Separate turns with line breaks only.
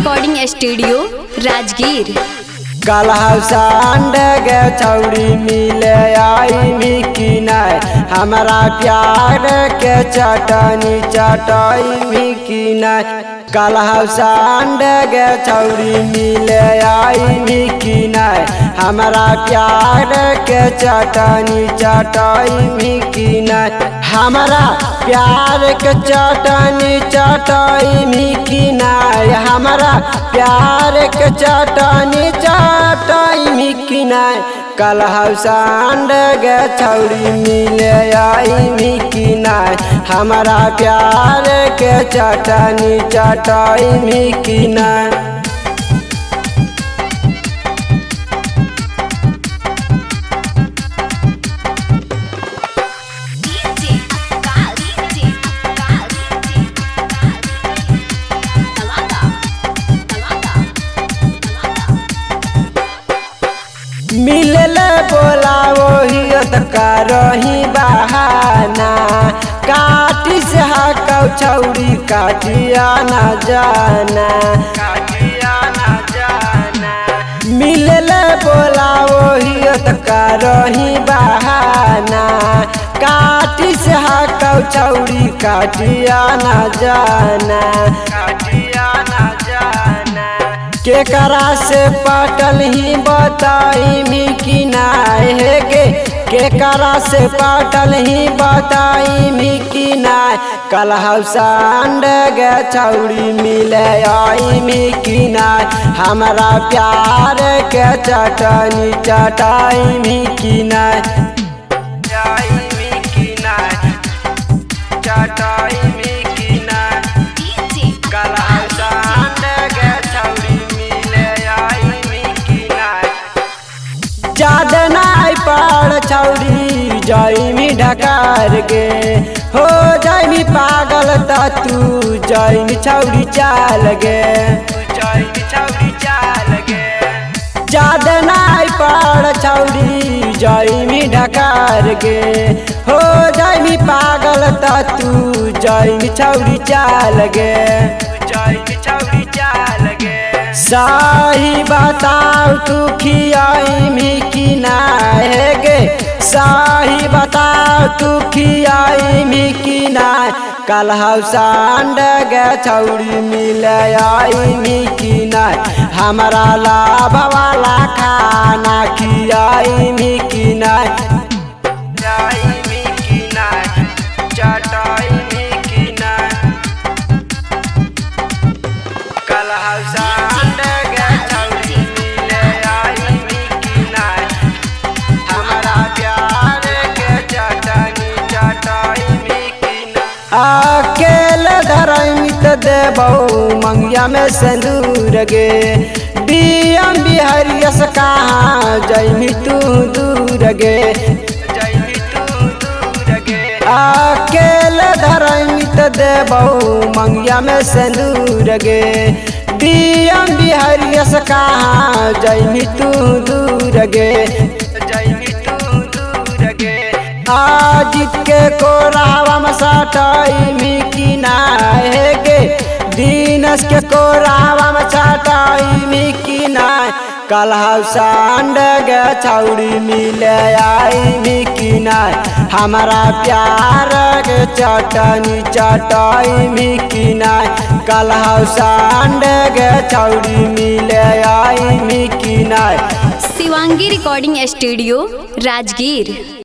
Recording studio Rajgir.
कलहसांड गे छौड़ी मिले आई मिकी नाय हमारा प्यार के चटनी चटाई मिकी नाय। कलहसांड गे छौड़ी मिले आई मिकी नाय हमारा प्यार के चटनी चटाई मिकी नाय। हमारा प्यार के चटनी चटाई मिकी नाय हमारा प्यार के चटनी चटाई मिकी नाय। कलहसांड गे छौड़ी मिले आई मिकी नाय हमारा प्यार के चटनी चटाई मिकी नाय। मिलले बोला वही करही बहाना काटी से हकौ छौड़ी काटिया न जाना काटिया न जाना। मिलले बोला वही करही बहाना काटी से हकौ छौड़ी काटिया न जाना काटिया न जाना। केकरा से पटल ही बताई मिकी नाय हे गे केकरा से पटल ही बताई मिकी नाय। कलहसांड गे छौड़ी मिले आई मिकी नाय हमारा प्यार के चटनी चटाई मिकी नाय मिकी नाय चटाई मिकी नाय। कलहसांड गे छौड़ी ज्यादा नाई पाड़ छौड़ी जाइमी ढकार गे हो जाइमी पागल त तू जाइमी छौड़ी चाल गे जाइमी छौड़ी चाल गे। ज्यादा नाई पाड़ छौड़ी जाइमी ढकार गे हो जाइमी पागल त तू जाइमी छौड़ी चाल गे जाइमी छौड़ी चाल गे। सही बताओ तू खियाई मिकी नाय गे सही बताओ तू खियाई मिकी नाय। कलहसांड गे छौड़ी मिले आई मिकी नाय हमारा लाभ वाला खाना खियाई मिकी नाय मिकी नाय चटाई मिकी नाय। कलहसांड अकेले धरमित देबौ मंगिया में सिंदूर गे बियम बिहरियस कहाँ जइमी तू दूर गे जइमी तू दूर गे। अकेले धरमित देबौ मंगिया में सिंदूर गे बियम बिहरियस कहाँ जइमी तू दूर गे जइमी तू दूर गे। आजित के कोरावा में सटाई मिकी नाय गे दीनस के कोरावा में सटाई मिकी नाय। कलहसांड गे छौड़ी मिले आई मिकी नाय हमारा प्यार के चटनी चटाई मिकी नाय। कलहसांड गे छौड़ी मिले आई मिकी नाय।
Shivangi recording studio Rajgir.